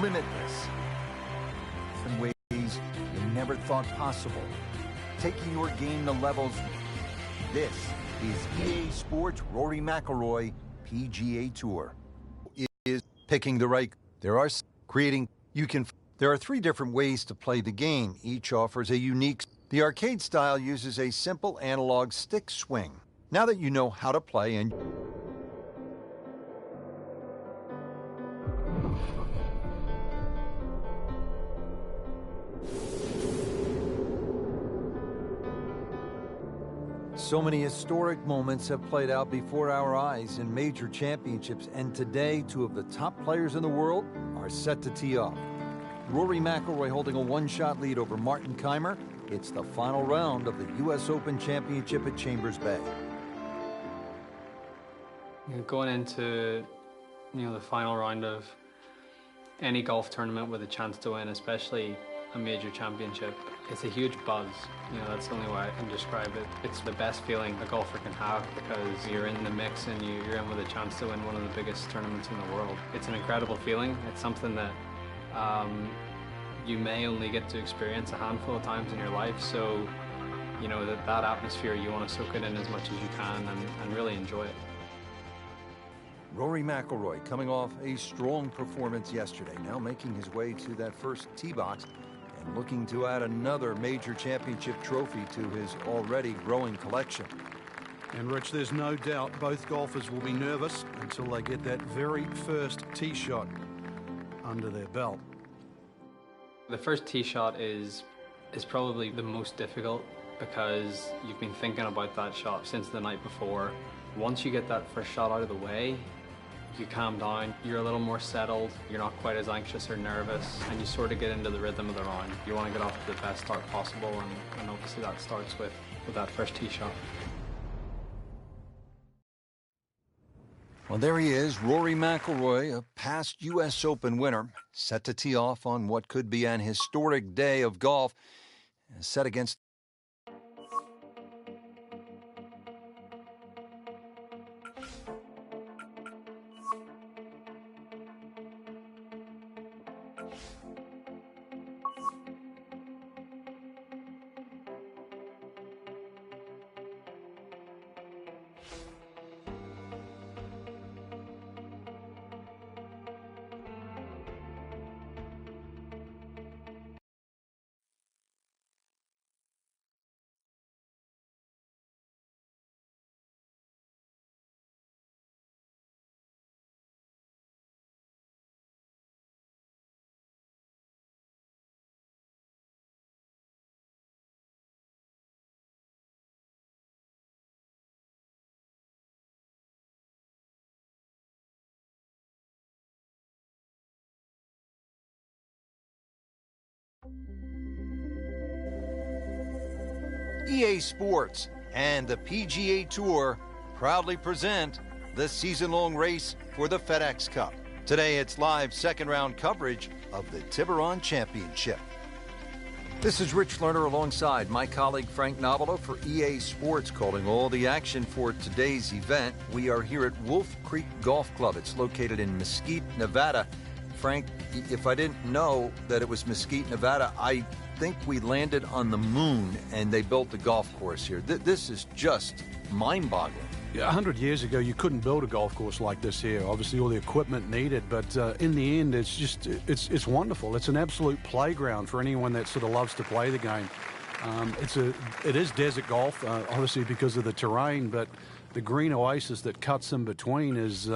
limitless, in ways you never thought possible, taking your game to levels. This is EA Sports Rory Mcllory PGA Tour. Is picking the right. There are creating. There are 3 different ways to play the game. Each offers a unique. The arcade style uses a simple analog stick swing. Now that you know how to play and so many historic moments have played out before our eyes in major championships, and today 2 of the top players in the world are set to tee off. Rory Mcllory holding a 1-shot lead over Martin Kaymer. It's the final round of the U.S. Open Championship at Chambers Bay. Going into the final round of any golf tournament with a chance to win, especially a major championship, it's a huge buzz. That's the only way I can describe it. It's the best feeling a golfer can have because you're in the mix and you're in with a chance to win one of the biggest tournaments in the world. It's an incredible feeling. It's something that you may only get to experience a handful of times in your life. So, that atmosphere, you want to soak it in as much as you can and really enjoy it. Rory Mcllory coming off a strong performance yesterday, now making his way to that first tee box and looking to add another major championship trophy to his already growing collection. And Rich, there's no doubt both golfers will be nervous until they get that very first tee shot under their belt. The first tee shot is probably the most difficult because you've been thinking about that shot since the night before. Once you get that first shot out of the way, you calm down, you're a little more settled, you're not quite as anxious or nervous, and you sort of get into the rhythm of the round. You want to get off to the best start possible, and obviously that starts with that first tee shot. Well, there he is, Rory Mcllory, a past U.S. Open winner, set to tee off on what could be an historic day of golf, set against EA Sports and the PGA Tour proudly present the season-long race for the FedEx Cup. Today it's live second-round coverage of the Tiburon Championship. This is Rich Lerner alongside my colleague Frank Novello for EA Sports, calling all the action for today's event. We are here at Wolf Creek Golf Club. It's located in Mesquite, Nevada. Frank, if I didn't know that it was Mesquite, Nevada, I think we landed on the moon and they built the golf course here. This is just mind-boggling. Yeah, 100 years ago, you couldn't build a golf course like this here. Obviously, all the equipment needed, but in the end, it's wonderful. It's an absolute playground for anyone that sort of loves to play the game. It is desert golf, obviously because of the terrain, but the green oasis that cuts in between is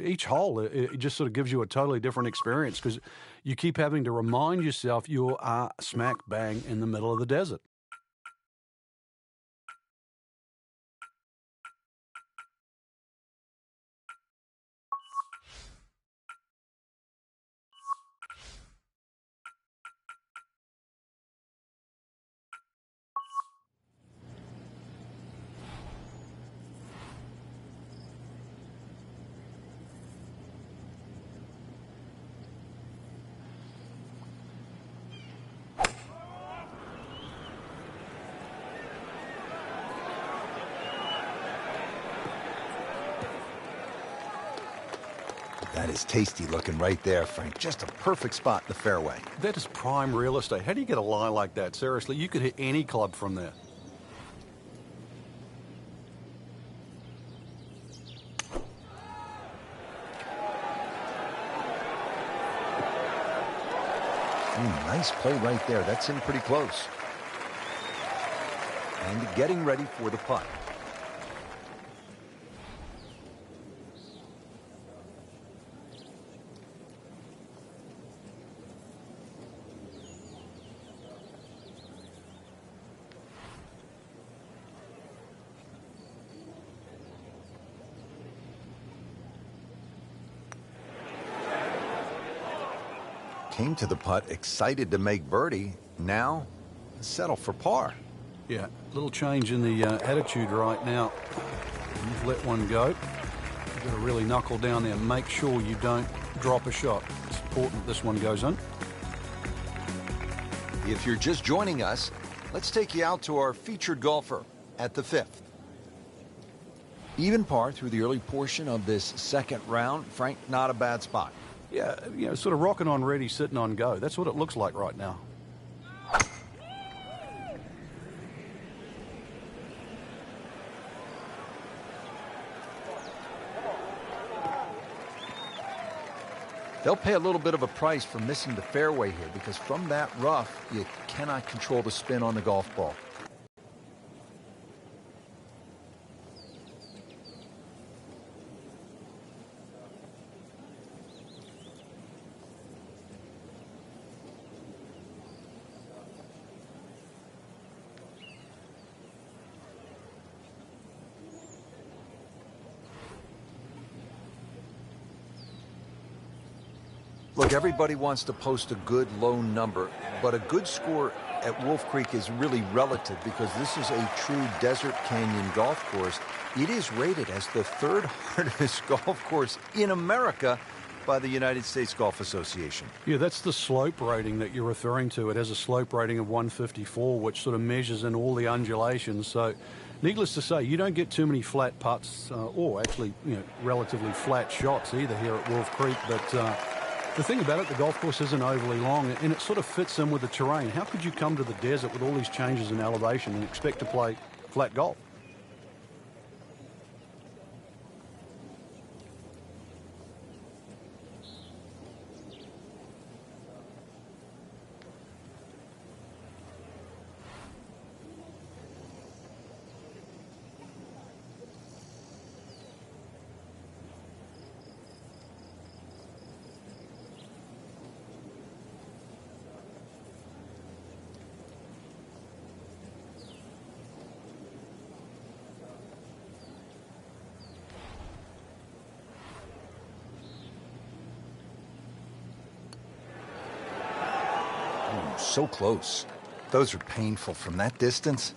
each hole. It just sort of gives you a totally different experience because you keep having to remind yourself you are smack bang in the middle of the desert. is tasty looking right there, Frank. Just a perfect spot in the fairway. That is prime real estate. How do you get a lie like that? Seriously, you could hit any club from there. Nice play right there. That's in pretty close. And getting ready for the putt. Came to the putt, excited to make birdie. Now, settle for par. Yeah, little change in the attitude right now. You've let one go. You've got to really knuckle down there. Make sure you don't drop a shot. It's important this one goes in. If you're just joining us, let's take you out to our featured golfer at the 5th. Even par through the early portion of this second round. Frank, not a bad spot. Yeah, you know, sort of rocking on ready, sitting on go. That's what it looks like right now. They'll pay a little bit of a price for missing the fairway here because from that rough, you cannot control the spin on the golf ball. Look, everybody wants to post a good low number, but a good score at Wolf Creek is really relative because this is a true desert canyon golf course. It is rated as the 3rd hardest golf course in America by the United States Golf Association. Yeah, that's the slope rating that you're referring to. It has a slope rating of 154, which sort of measures in all the undulations. So, needless to say, you don't get too many flat putts or actually, you know, relatively flat shots either here at Wolf Creek, but the thing about it, the golf course isn't overly long, and it sort of fits in with the terrain. How could you come to the desert with all these changes in elevation and expect to play flat golf? So close. Those are painful from that distance.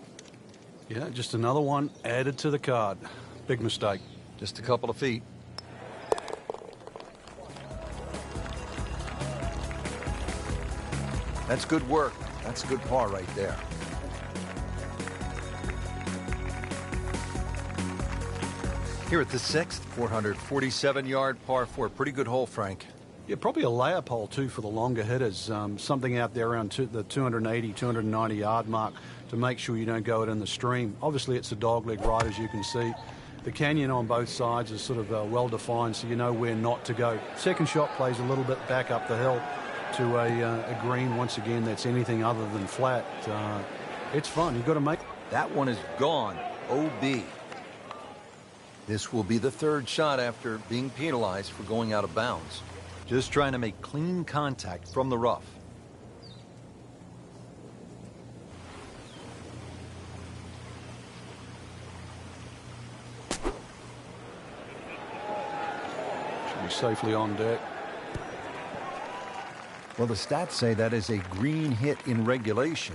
Yeah, just another one added to the card. Big mistake. Just a couple of feet. That's good work. That's a good par right there. Here at the 6th, 447-yard par 4. Pretty good hole, Frank. Yeah, probably a layup hole, too, for the longer hitters. Something out there around the 280, 290-yard mark to make sure you don't go it in the stream. Obviously, it's a dogleg ride, as you can see. The canyon on both sides is sort of well-defined, so you know where not to go. Second shot plays a little bit back up the hill to a green, once again, that's anything other than flat. It's fun. You've got to make... That one is gone. OB. This will be the 3rd shot after being penalized for going out of bounds. Just trying to make clean contact from the rough. Should be safely on deck. Well, the stats say that is a green hit in regulation,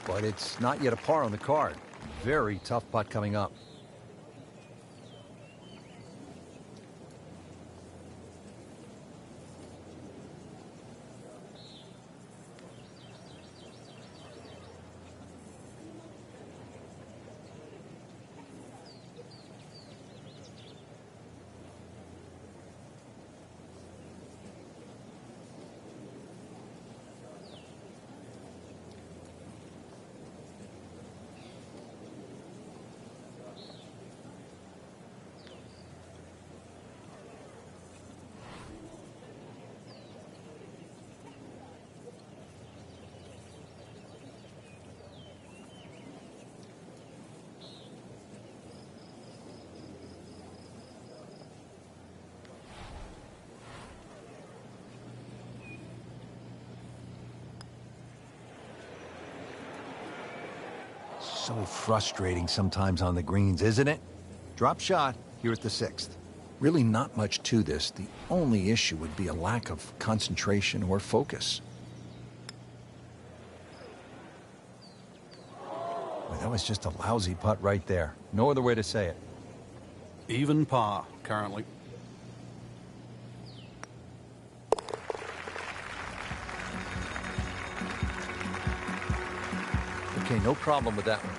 but it's not yet a par on the card. Very tough putt coming up. So frustrating sometimes on the greens, isn't it? Drop shot here at the 6th. Really not much to this. The only issue would be a lack of concentration or focus. Boy, that was just a lousy putt right there. No other way to say it. Even par currently. Okay, no problem with that one.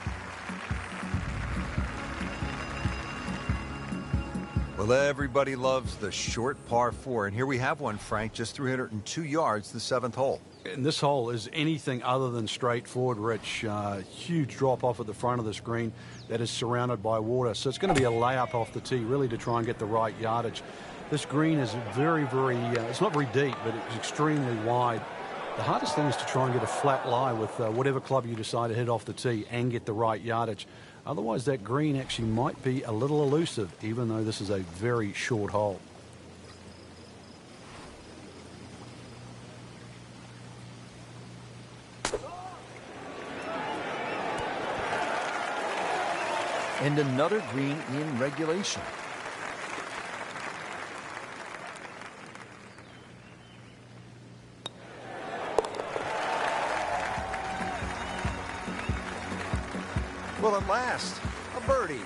Well, everybody loves the short par 4, and here we have one, Frank, just 302 yards, the 7th hole. And this hole is anything other than straightforward, Rich. Huge drop off at the front of the screen that is surrounded by water. So it's going to be a layup off the tee, really, to try and get the right yardage. This green is very, it's not very deep, but it's extremely wide. The hardest thing is to try and get a flat lie with whatever club you decide to hit off the tee and get the right yardage. Otherwise, that green actually might be a little elusive, even though this is a very short hole. And another green in regulation. Well, at last, a birdie.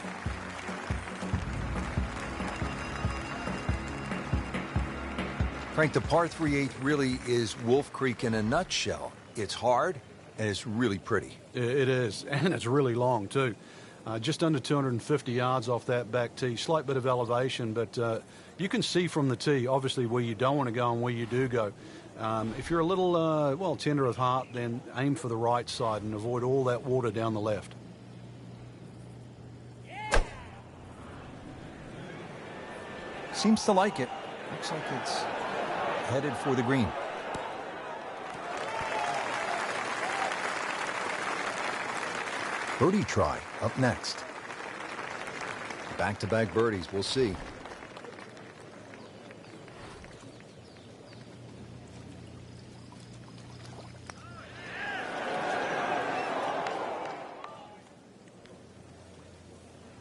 Frank, the par 3/8 really is Wolf Creek in a nutshell. It's hard, and it's really pretty. It is, and it's really long, too. Just under 250 yards off that back tee. Slight bit of elevation, but you can see from the tee, obviously, where you don't want to go and where you do go. If you're a little, tender of heart, then aim for the right side and avoid all that water down the left. Seems to like it. Looks like it's headed for the green. Birdie try up next. Back-to-back birdies. We'll see.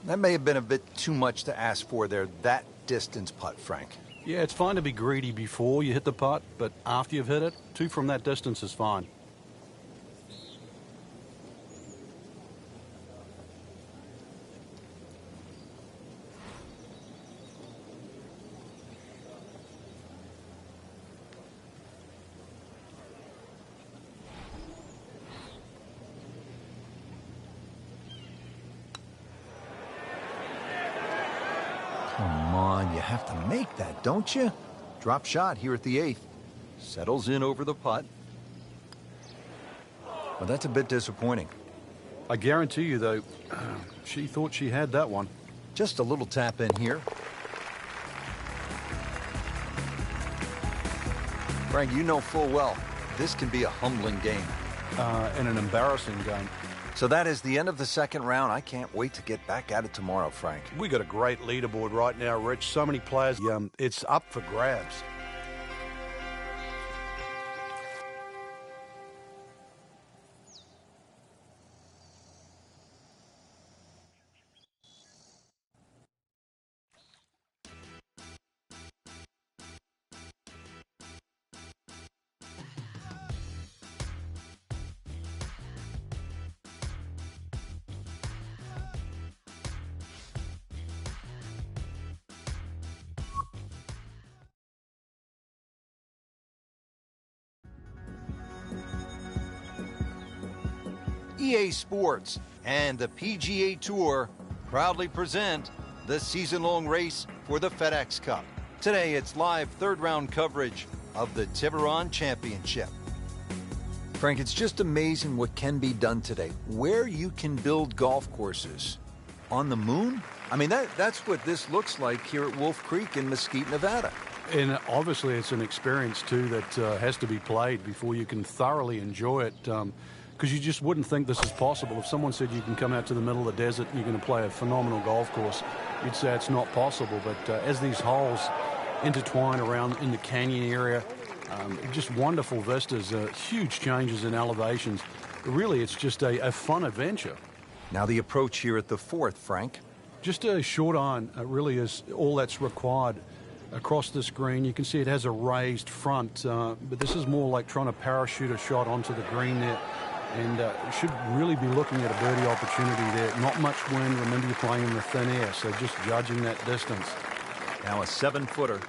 That may have been a bit too much to ask for there, that distance putt, Frank. Yeah, it's fine to be greedy before you hit the putt, but after you've hit it, 2 from that distance is fine. Come on, you have to make that, don't you? Drop shot here at the 8th. Settles in over the putt. Well, that's a bit disappointing. I guarantee you, though, she thought she had that one. Just a little tap in here. Frank, you know full well, this can be a humbling game. And an embarrassing game. So that is the end of the 2nd round. I can't wait to get back at it tomorrow, Frank. We got a great leaderboard right now, Rich. So many players. It's up for grabs. EA Sports and the PGA Tour proudly present the season-long race for the FedEx Cup. Today, it's live 3rd-round coverage of the Tiburon Championship. Frank, it's just amazing what can be done today. Where you can build golf courses. On the moon? I mean, that's what this looks like here at Wolf Creek in Mesquite, Nevada. And obviously, it's an experience, too, that has to be played before you can thoroughly enjoy it. Because you just wouldn't think this is possible. If someone said you can come out to the middle of the desert and you're going to play a phenomenal golf course, you'd say it's not possible. But as these holes intertwine around in the canyon area, just wonderful vistas, huge changes in elevations. Really, it's just a fun adventure. Now the approach here at the 4th, Frank. Just a short iron really is all that's required across this green. You can see it has a raised front, but this is more like trying to parachute a shot onto the green there. And should really be looking at a birdie opportunity there. Not much wind. Remember, you're playing in the thin air, so just judging that distance. Now a 7-footer.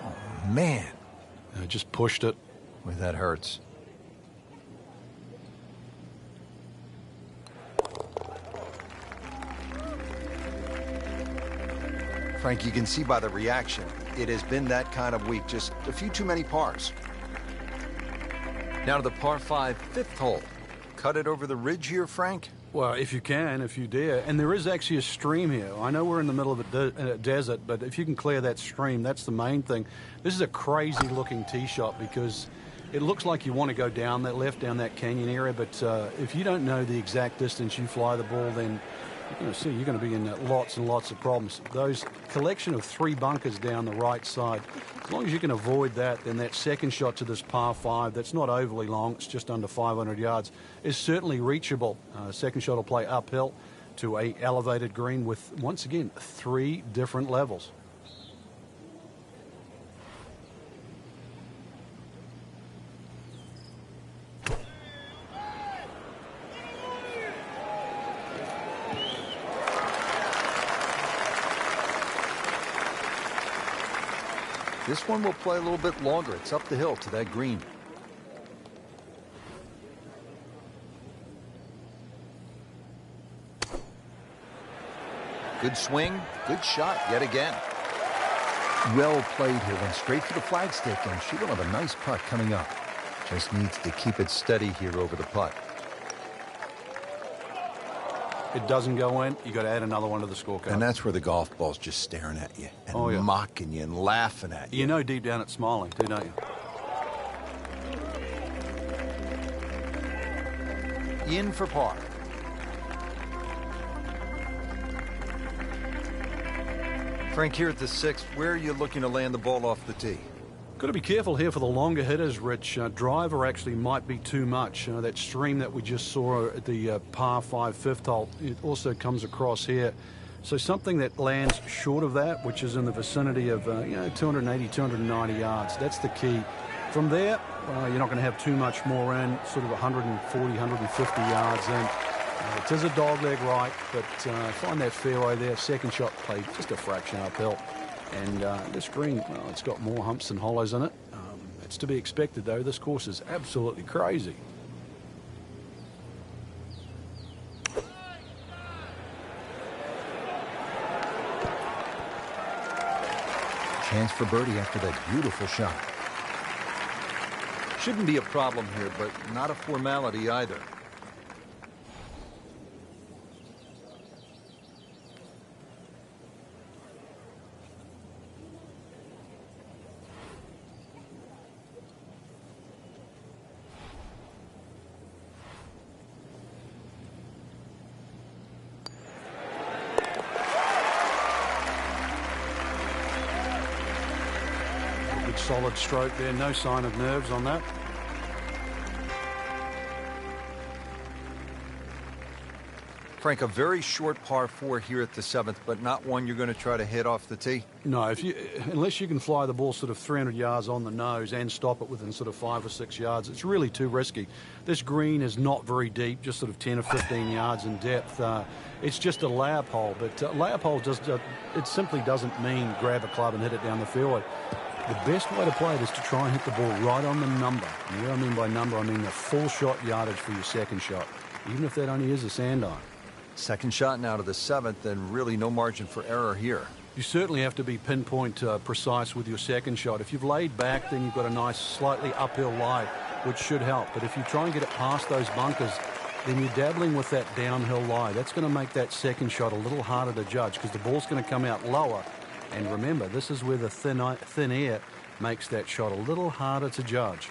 Oh, man. Just pushed it. Boy, that hurts. Frank, you can see by the reaction, it has been that kind of week. Just a few too many pars. Now to the par 5 5th hole. Cut it over the ridge here, Frank? Well, if you can, if you dare. And there is actually a stream here. I know we're in the middle of a desert, but if you can clear that stream, that's the main thing. This is a crazy-looking tee shot because it looks like you want to go down that left, down that canyon area, but if you don't know the exact distance you fly the ball, then you're going to be in lots and lots of problems. Those collection of 3 bunkers down the right side, as long as you can avoid that, then that second shot to this par 5, that's not overly long, it's just under 500 yards, is certainly reachable. Second shot will play uphill to a elevated green with, once again, 3 different levels. This one will play a little bit longer. It's up the hill to that green. Good swing, good shot yet again. Well played here, went straight for the flagstick, and she will have a nice putt coming up. Just needs to keep it steady here over the putt. It doesn't go in, you got to add another one to the scorecard. And that's where the golf ball's just staring at you and mocking you and laughing at you. You know deep down it's smiling too, don't you? In for par. Frank, here at the 6th, where are you looking to land the ball off the tee? Got to be careful here for the longer hitters, Rich. Driver actually might be too much. That stream that we just saw at the par 5 5th hole, it also comes across here. So something that lands short of that, which is in the vicinity of 280, 290 yards. That's the key. From there, you're not going to have too much more in, sort of 140, 150 yards in. It is a dogleg right, but find that fairway there. Second shot played just a fraction uphill. And this green, well, it's got more humps than hollows in it. It's to be expected, though. This course is absolutely crazy. Chance for birdie after that beautiful shot. Shouldn't be a problem here, but not a formality either. Solid stroke there, no sign of nerves on that. Frank, a very short par 4 here at the 7th, but not one you're going to try to hit off the tee? No, unless you can fly the ball sort of 300 yards on the nose and stop it within sort of 5 or 6 yards, it's really too risky. This green is not very deep, just sort of 10 or 15 yards in depth. It's just a layup hole, but layup hole it simply doesn't mean grab a club and hit it down the fairway. The best way to play it is to try and hit the ball right on the number. And what I mean by number, I mean the full shot yardage for your second shot, even if that only is a sand iron. Second shot now to the 7th, and really no margin for error here. You certainly have to be pinpoint precise with your second shot. If you've laid back, then you've got a nice slightly uphill lie, which should help. But if you try and get it past those bunkers, then you're dabbling with that downhill lie. That's going to make that second shot a little harder to judge because the ball's going to come out lower. And remember, this is where the thin air makes that shot a little harder to judge.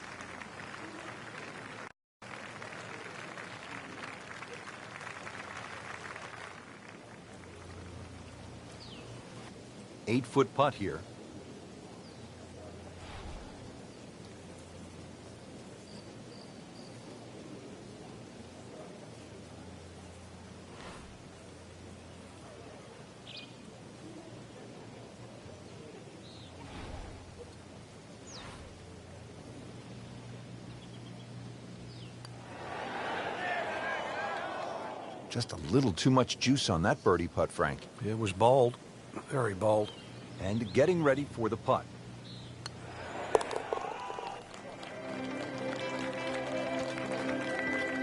Eight-foot putt here. Just a little too much juice on that birdie putt, Frank. It was bold, very bold. And getting ready for the putt.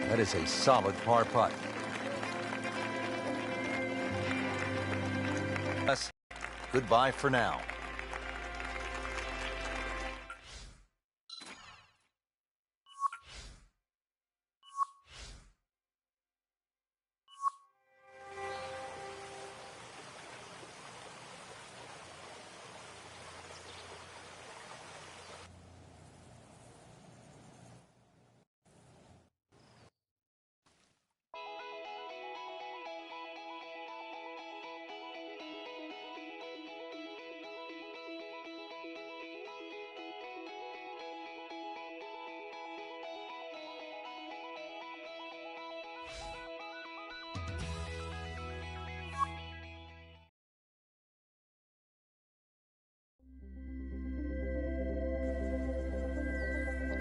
That is a solid par putt. Goodbye for now.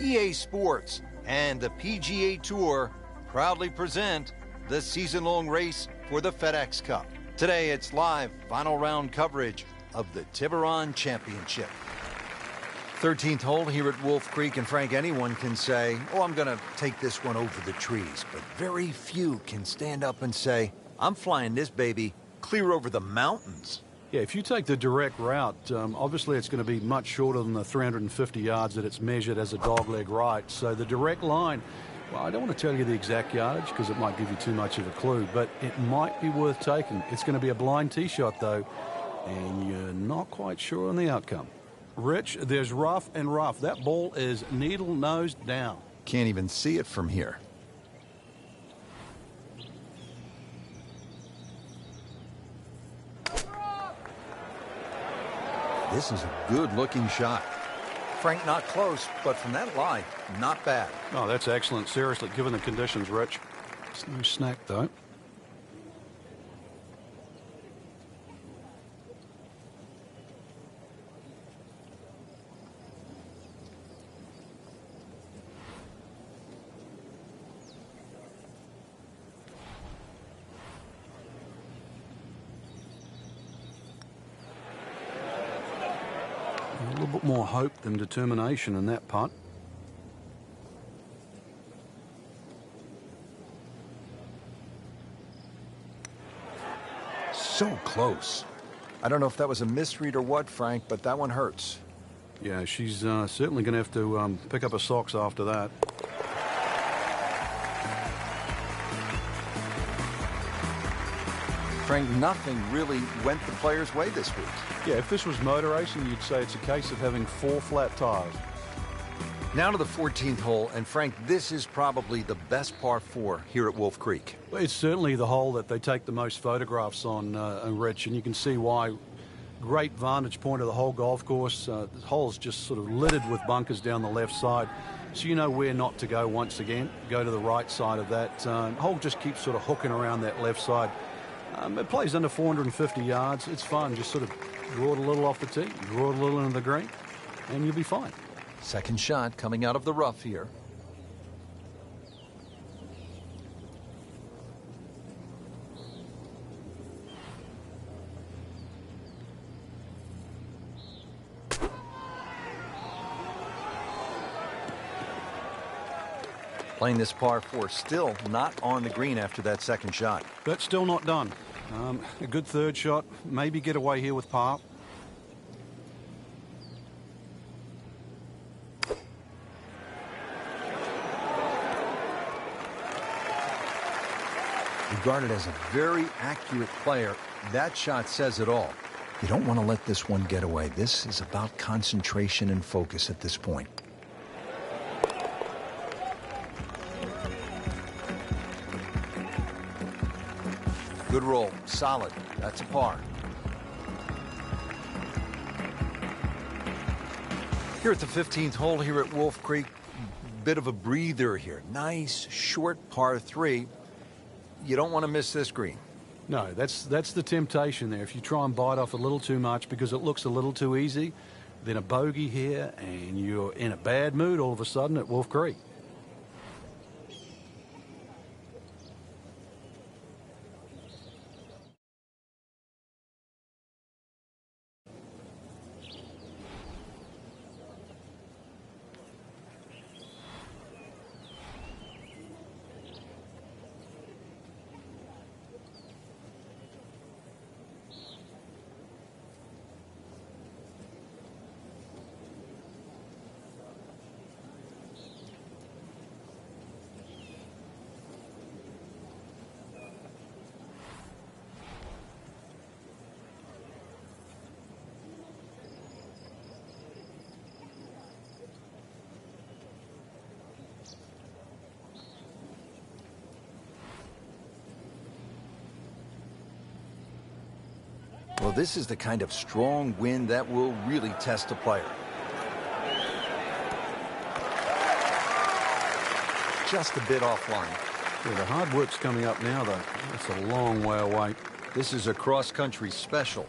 EA Sports and the PGA Tour proudly present the season-long race for the FedEx Cup. Today, it's live final round coverage of the Tiburon Championship. 13th hole here at Wolf Creek, and Frank, anyone can say, oh, I'm going to take this one over the trees, but very few can stand up and say, I'm flying this baby clear over the mountains. Yeah, if you take the direct route, obviously it's going to be much shorter than the 350 yards that it's measured as a dogleg right. So the direct line, well, I don't want to tell you the exact yardage because it might give you too much of a clue, but it might be worth taking. It's going to be a blind tee shot, though, and you're not quite sure on the outcome. Rich, there's rough and rough. That ball is needle-nosed down. Can't even see it from here. This is a good-looking shot. Frank, not close, but from that line, not bad. Oh, that's excellent. Seriously, given the conditions, Rich. It's no snack, though. A little bit more hope than determination in that putt. So close. I don't know if that was a misread or what, Frank, but that one hurts. Yeah, she's certainly going to have to pick up her socks after that. Frank, nothing really went the player's way this week. Yeah, if this was motor racing, you'd say it's a case of having 4 flat tires. Now to the 14th hole, and Frank, this is probably the best par 4 here at Wolf Creek. Well, it's certainly the hole that they take the most photographs on, Rich, and you can see why. Great vantage point of the whole golf course. The hole's just sort of littered with bunkers down the left side, so you know where not to go once again. Go to the right side of that. Hole just keeps sort of hooking around that left side. It plays under 450 yards. It's fun. Just sort of draw it a little off the tee, draw it a little into the green, and you'll be fine. Second shot coming out of the rough here. Playing this par 4, still not on the green after that second shot. But still not done. A good third shot. Maybe get away here with par. Regarded as a very accurate player, that shot says it all. You don't want to let this one get away. This is about concentration and focus at this point. Good roll, solid. That's a par. Here at the 15th hole here at Wolf Creek, bit of a breather here. Nice, short par 3. You don't want to miss this green. No, that's the temptation there. If you try and bite off a little too much because it looks a little too easy, then a bogey here and you're in a bad mood all of a sudden at Wolf Creek. know, this is the kind of strong wind that will really test a player. Just a bit offline. Yeah, the hard work's coming up now, though. That's a long way away. This is a cross-country special.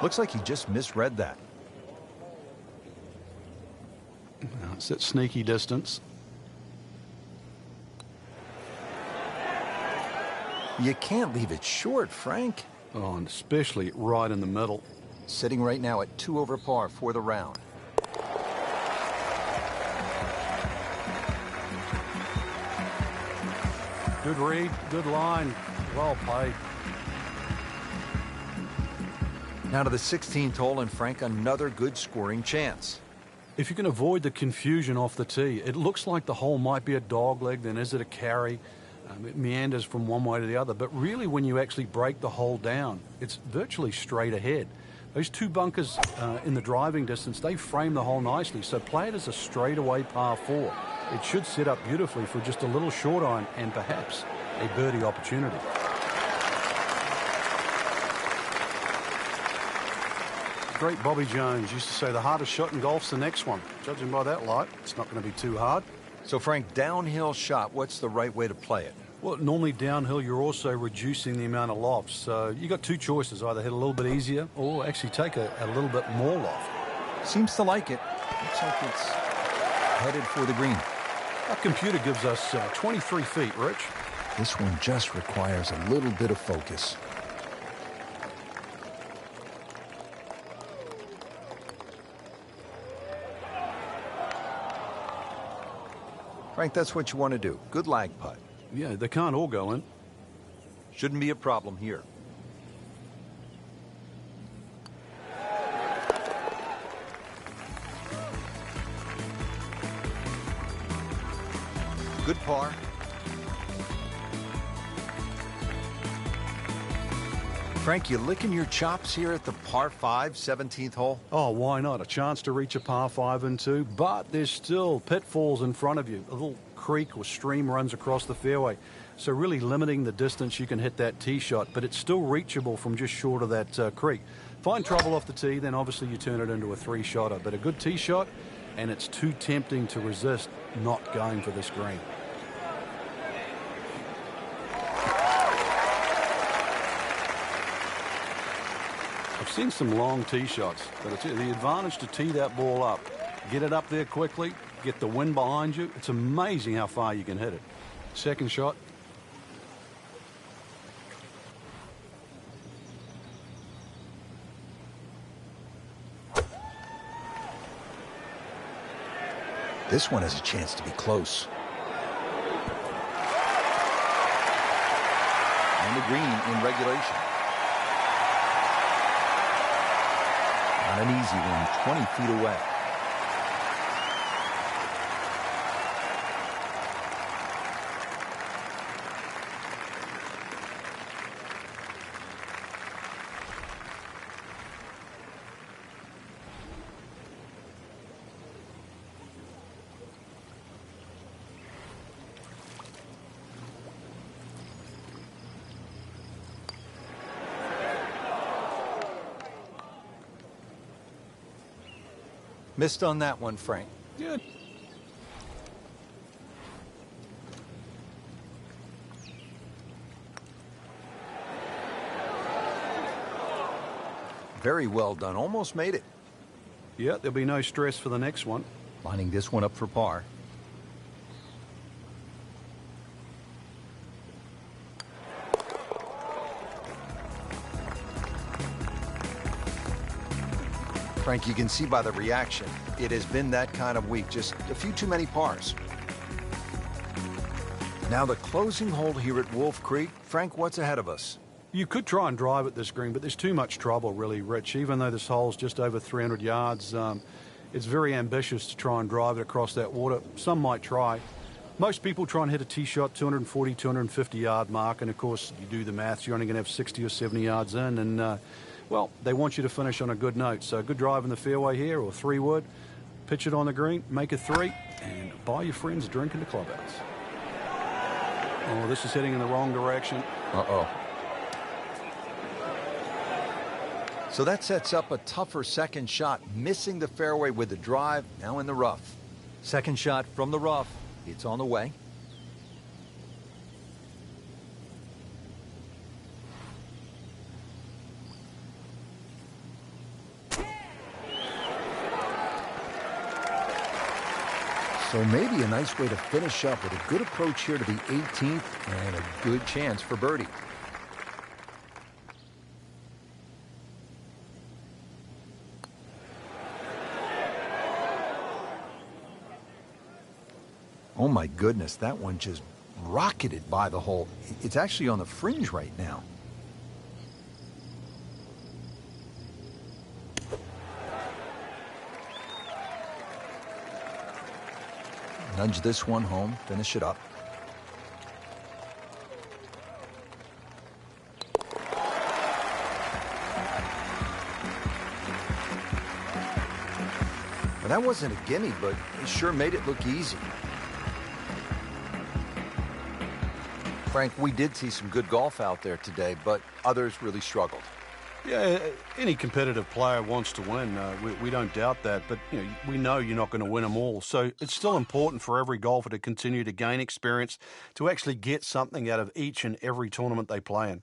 Looks like he just misread that. Now it's at sneaky distance. You can't leave it short, Frank. Oh, and especially right in the middle. Sitting right now at 2 over par for the round. Good read, good line, well played. Now to the 16th hole, and Frank, another good scoring chance. If you can avoid the confusion off the tee, it looks like the hole might be a dogleg, then is it a carry? It meanders from one way to the other, but really when you actually break the hole down, it's virtually straight ahead. Those 2 bunkers in the driving distance, they frame the hole nicely, so play it as a straightaway par 4. It should set up beautifully for just a little short iron and perhaps a birdie opportunity. Great Bobby Jones used to say the hardest shot in golf's the next one. Judging by that light, it's not going to be too hard. So, Frank, downhill shot, what's the right way to play it? Well, normally downhill, you're also reducing the amount of loft. So you got 2 choices, either hit a little bit easier or actually take a little bit more loft. Seems to like it. Looks like it's headed for the green. Our computer gives us 23 feet, Rich. This one just requires a little bit of focus. Frank, that's what you want to do. Good lag putt. Yeah, they can't all go in. Shouldn't be a problem here. Good par. Frank, you licking your chops here at the par 5, 17th hole? Oh, why not? A chance to reach a par 5 and 2, but there's still pitfalls in front of you. A little creek or stream runs across the fairway, so really limiting the distance you can hit that tee shot, but it's still reachable from just short of that creek. Find trouble off the tee, then obviously you turn it into a 3-shotter, but a good tee shot, and it's too tempting to resist not going for this green. I've seen some long tee shots, but it's the advantage to tee that ball up. Get it up there quickly, get the wind behind you. It's amazing how far you can hit it. Second shot. This one has a chance to be close. On the green in regulation. Not an easy one, 20 feet away. Missed on that one, Frank. Good. Very well done. Almost made it. Yeah, there'll be no stress for the next one. Lining this one up for par. Frank, you can see by the reaction, it has been that kind of week. Just a few too many pars. Now the closing hole here at Wolf Creek. Frank, what's ahead of us? You could try and drive at this green, but there's too much trouble, really, Rich. Even though this hole's just over 300 yards, it's very ambitious to try and drive it across that water. Some might try. Most people try and hit a tee shot 240, 250 yard mark, and of course, you do the maths, you're only going to have 60 or 70 yards in, and well, they want you to finish on a good note. So good drive in the fairway here, or 3-wood, pitch it on the green, make a 3, and buy your friends a drink in the clubhouse. Oh, this is heading in the wrong direction. Uh-oh. So that sets up a tougher second shot, missing the fairway with the drive, now in the rough. Second shot from the rough. It's on the way. So maybe a nice way to finish up with a good approach here to the 18th and a good chance for birdie. Oh my goodness, that one just rocketed by the hole. It's actually on the fringe right now. Nudge this one home, finish it up. Well, that wasn't a gimme, but it sure made it look easy. Frank, we did see some good golf out there today, but others really struggled. Yeah, any competitive player wants to win. We don't doubt that, but we know you're not going to win them all. So it's still important for every golfer to continue to gain experience, to actually get something out of each and every tournament they play in.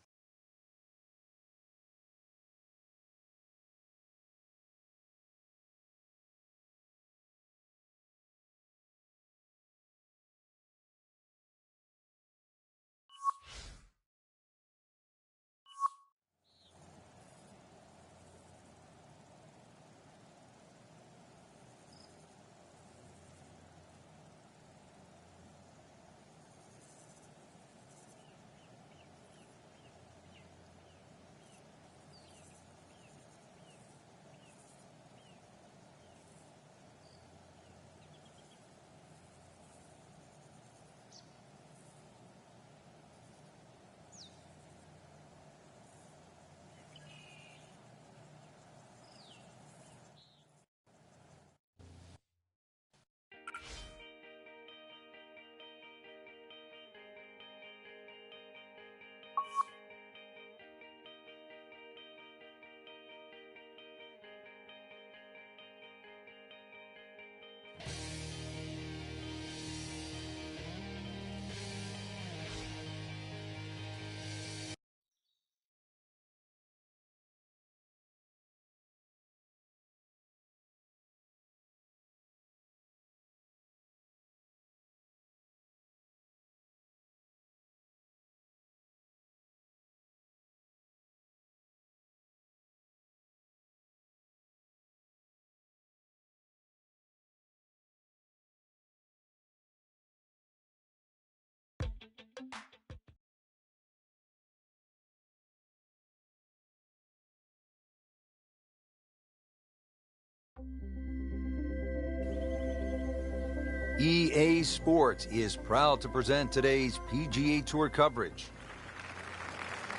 EA Sports is proud to present today's PGA Tour coverage.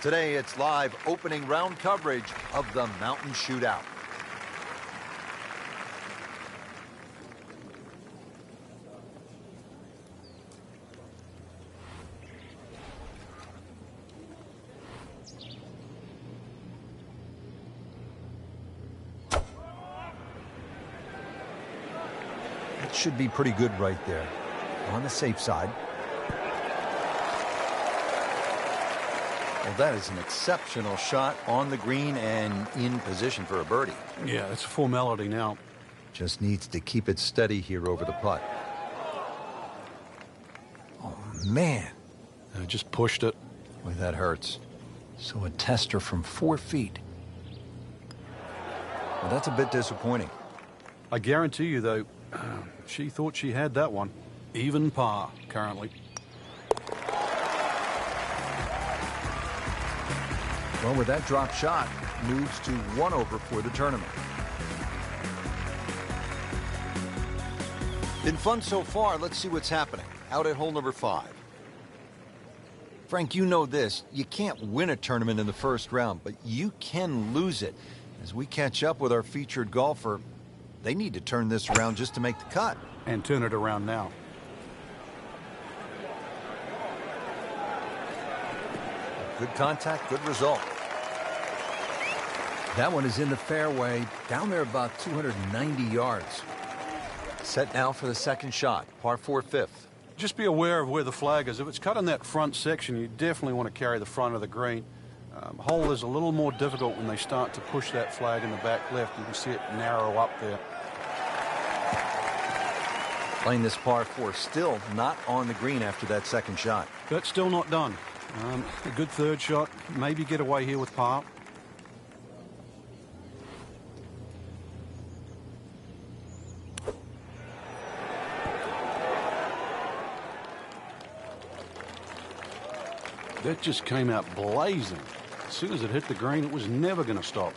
Today, it's live opening round coverage of the Mountain Shootout. That should be pretty good right there, on the safe side. Well, that is an exceptional shot on the green and in position for a birdie. Yeah, it's a formality now. Just needs to keep it steady here over the putt. Oh, man. Just pushed it. Boy, that hurts. So a tester from 4 feet. Well, that's a bit disappointing. I guarantee you, though, she thought she had that one. Even par, currently. Well, with that drop shot, moves to 1 over for the tournament. Been fun so far. Let's see what's happening out at hole number 5. Frank, you know this. You can't win a tournament in the first round, but you can lose it. As we catch up with our featured golfer, they need to turn this around just to make the cut. And turn it around now. Good contact, good result. That one is in the fairway, down there about 290 yards. Set now for the second shot, par 4 fifth. Just be aware of where the flag is. If it's cut in that front section, you definitely want to carry the front of the green. Hole is a little more difficult when they start to push that flag in the back left. You can see it narrow up there. Playing this par 4, still not on the green after that second shot. But still not done. A good third shot. Maybe get away here with par. That just came out blazing. As soon as it hit the green, it was never going to stop.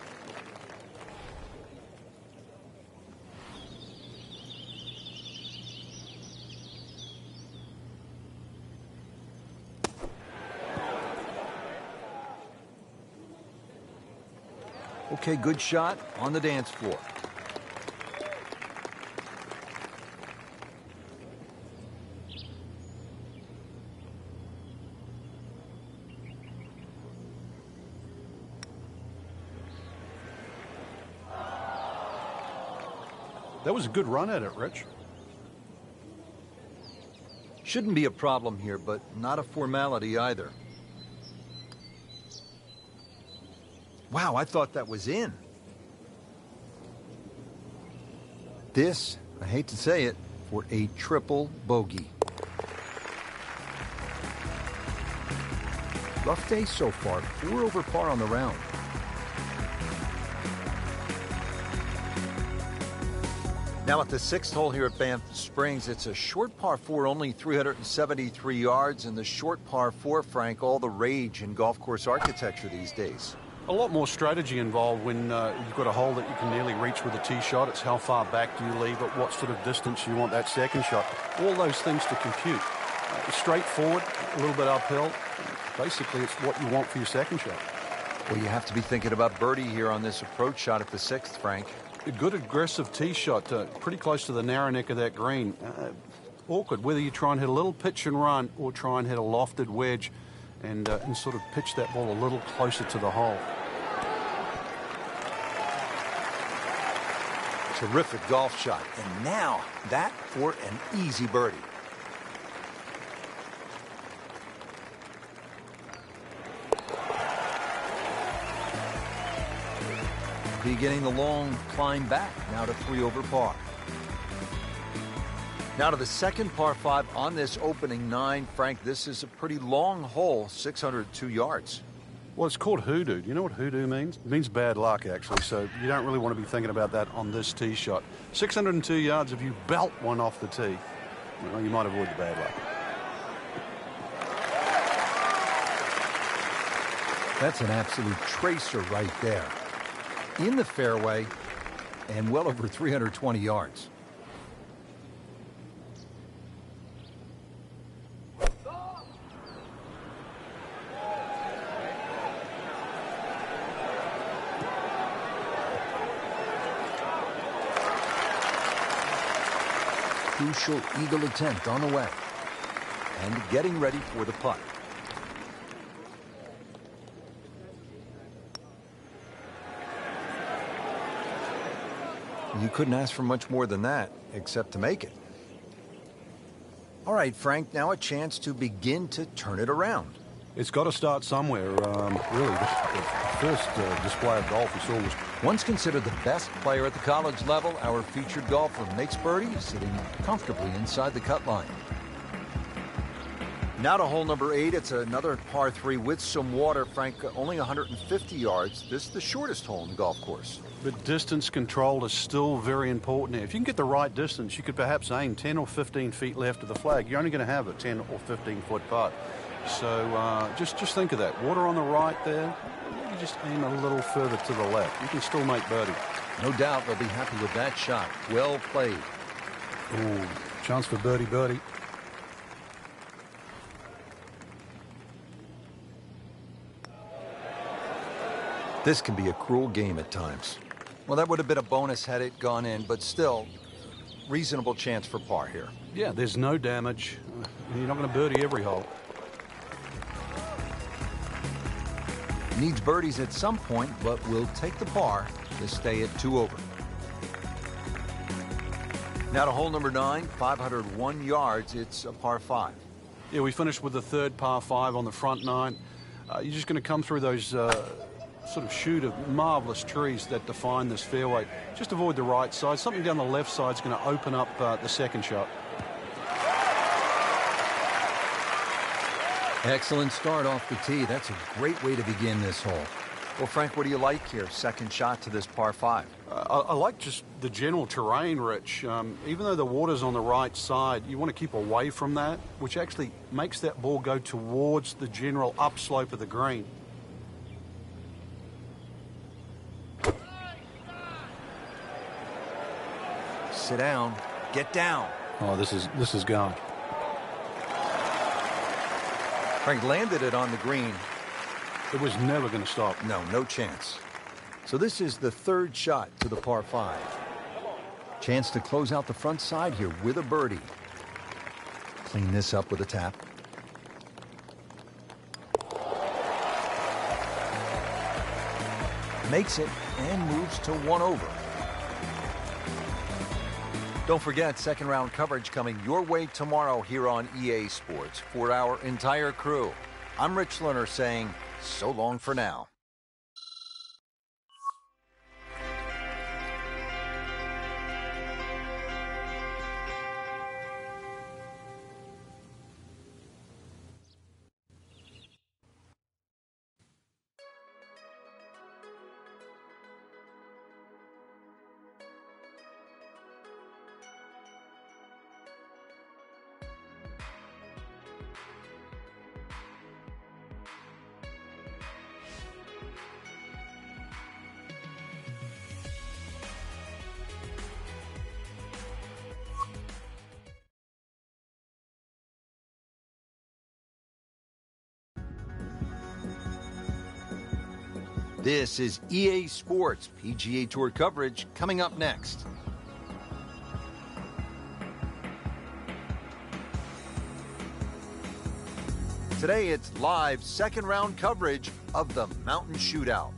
Okay, good shot on the dance floor. That was a good run at it, Rich. Shouldn't be a problem here, but not a formality either. Wow, I thought that was in. This, I hate to say it, for a triple bogey. Rough day so far, 4 over par on the round. Now at the 6th hole here at Banff Springs, it's a short par 4, only 373 yards, and the short par 4, Frank, all the rage in golf course architecture these days. A lot more strategy involved when you've got a hole that you can nearly reach with a tee shot. It's how far back do you leave it, what sort of distance you want that second shot. All those things to compute. Straightforward, a little bit uphill. Basically, it's what you want for your second shot. Well, you have to be thinking about birdie here on this approach shot at the 6th, Frank. A good aggressive tee shot, pretty close to the narrow neck of that green. Awkward, whether you try and hit a little pitch and run or try and hit a lofted wedge and sort of pitch that ball a little closer to the hole. Terrific golf shot. And now that for an easy birdie. Beginning the long climb back, now to 3 over par. Now to the second par 5 on this opening 9. Frank, this is a pretty long hole, 602 yards. Well, it's called hoodoo. Do you know what hoodoo means? It means bad luck, actually, so you don't really want to be thinking about that on this tee shot. 602 yards, if you belt one off the tee, well, you might avoid the bad luck. That's an absolute tracer right there. In the fairway and well over 320 yards. Crucial eagle attempt on the way and getting ready for the putt. You couldn't ask for much more than that, except to make it. All right, Frank, now a chance to begin to turn it around. It's got to start somewhere. Really, the first display of golf we saw was... Once considered the best player at the college level, our featured golfer makes birdie, sitting comfortably inside the cut line. Now to hole number 8. It's another par 3 with some water. Frank, only 150 yards. This is the shortest hole in the golf course. But distance control is still very important here. If you can get the right distance, you could perhaps aim 10 or 15 feet left of the flag. You're only going to have a 10 or 15-foot putt. So just think of that. Water on the right there. You just aim a little further to the left. You can still make birdie. No doubt they'll be happy with that shot. Well played. Ooh, chance for birdie. This can be a cruel game at times. Well, that would have been a bonus had it gone in, but still, reasonable chance for par here. Yeah, there's no damage. You're not going to birdie every hole. Needs birdies at some point, but will take the par to stay at 2 over. Now to hole number 9, 501 yards. It's a par 5. Yeah, we finished with the third par 5 on the front 9. You're just going to come through those sort of chute of marvelous trees that define this fairway. Just avoid the right side. Something down the left side is going to open up the second shot. Excellent start off the tee. That's a great way to begin this hole. Well, Frank, what do you like here? Second shot to this par 5. I like just the general terrain, Rich. Even though the water's on the right side, you want to keep away from that, which actually makes that ball go towards the general upslope of the green. Sit down. Get down. Oh, this is gone. Frank landed it on the green. It was never going to stop. No chance. So this is the third shot to the par 5. Chance to close out the front side here with a birdie. Clean this up with a tap. Makes it and moves to 1 over. Don't forget, second round coverage coming your way tomorrow here on EA Sports. For our entire crew, I'm Rich Lerner saying so long for now. This is EA Sports PGA Tour coverage coming up next. Today it's live second round coverage of the Mountain Shootout.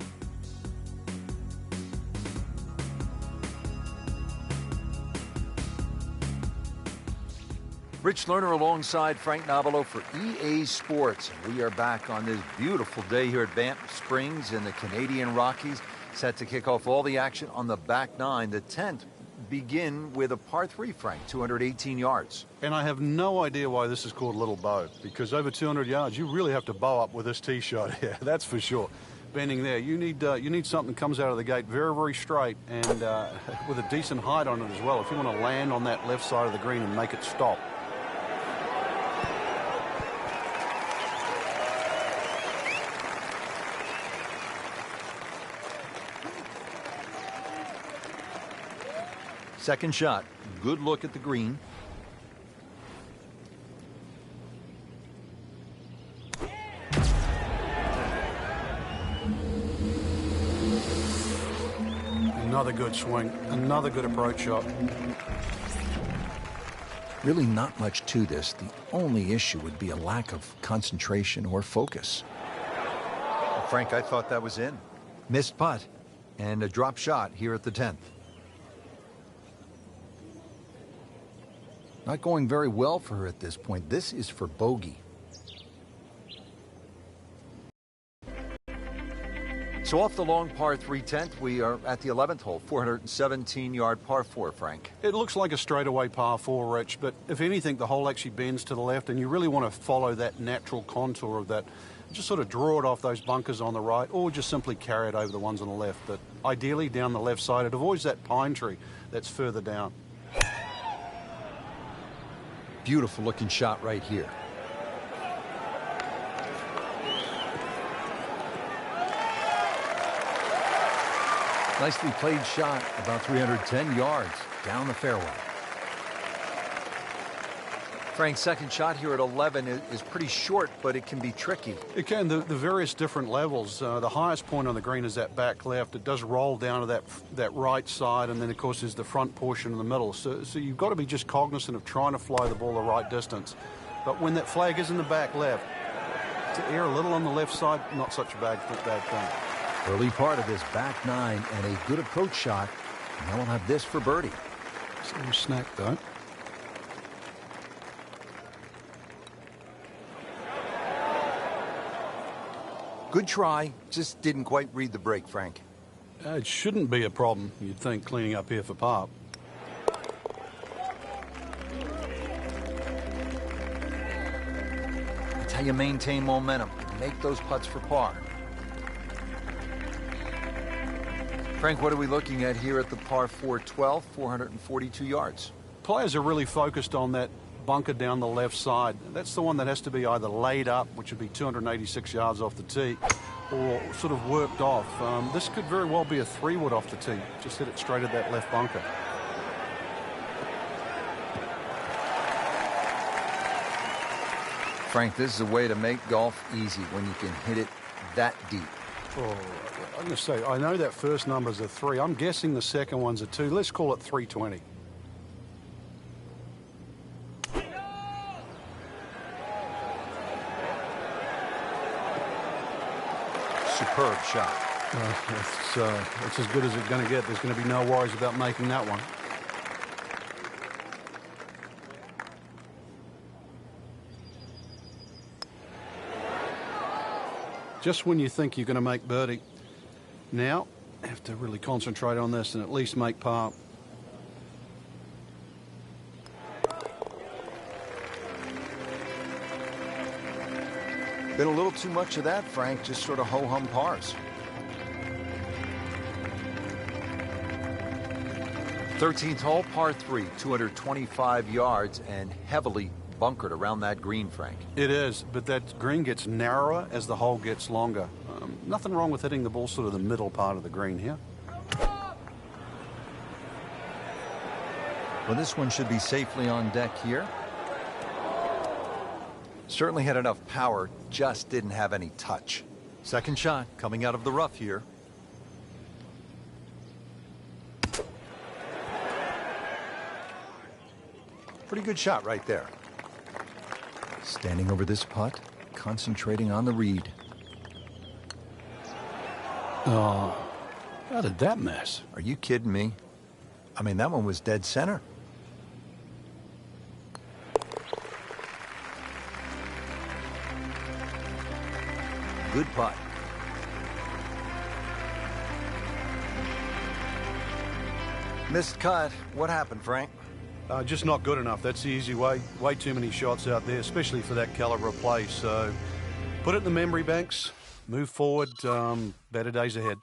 Rich Lerner alongside Frank Nobilo for EA Sports. We are back on this beautiful day here at Banff Springs in the Canadian Rockies, set to kick off all the action on the back 9. The 10th begin with a par 3, Frank, 218 yards. And I have no idea why this is called Little Bow, because over 200 yards, you really have to bow up with this tee shot here. That's for sure. Bending there, you need something that comes out of the gate very, very straight and with a decent height on it as well. If you want to land on that left side of the green and make it stop. Second shot, good look at the green. Another good swing, another good approach shot. Really not much to this. The only issue would be a lack of concentration or focus. Well, Frank, I thought that was in. Missed putt and a drop shot here at the 10th. Not going very well for her at this point. This is for bogey. So off the long par 3 10th, we are at the 11th hole, 417-yard par 4, Frank. It looks like a straightaway par 4, Rich, but if anything, the hole actually bends to the left, and you really want to follow that natural contour of that. Just sort of draw it off those bunkers on the right, or just simply carry it over the ones on the left. But ideally, down the left side, it avoids that pine tree that's further down. Beautiful looking shot right here. Nicely played shot, about 310 yards down the fairway. Frank's second shot here at 11 is pretty short, but it can be tricky. It can. The various different levels. The highest point on the green is that back left. It does roll down to that right side, and then, of course, there's the front portion in the middle. So you've got to be just cognizant of trying to fly the ball the right distance. But when that flag is in the back left, to err a little on the left side, not such a bad thing. Early part of this back 9 and a good approach shot. Now we'll have this for birdie. It's a little snack, though. Good try, just didn't quite read the break, Frank. It shouldn't be a problem, you'd think, cleaning up here for par. That's how you maintain momentum. Make those putts for par. Frank, what are we looking at here at the par 4 12, 442 yards? Players are really focused on that bunker down the left side. That's the one that has to be either laid up, which would be 286 yards off the tee, or sort of worked off. This could very well be a 3-wood off the tee. Just hit it straight at that left bunker. Frank, this is a way to make golf easy when you can hit it that deep. Oh, I'm going to say, I know that first number is a 3. I'm guessing the second one's a 2. Let's call it 320. Superb shot. It's as good as it's going to get. There's going to be no worries about making that one. Just when you think you're going to make birdie, now have to really concentrate on this and at least make par. Been a little too much of that, Frank, just sort of ho-hum pars. 13th hole, par 3, 225 yards and heavily bunkered around that green, Frank. It is, but that green gets narrower as the hole gets longer. Nothing wrong with hitting the ball sort of the middle part of the green here. Well, this one should be safely on deck here. Certainly had enough power, just didn't have any touch. Second shot coming out of the rough here. Pretty good shot right there. Standing over this putt, concentrating on the read. Oh, how did that miss? Are you kidding me? I mean, that one was dead center. Good putt. Missed cut. What happened, Frank? Just not good enough. That's the easy way. Way too many shots out there, especially for that caliber of play. So put it in the memory banks, move forward, better days ahead.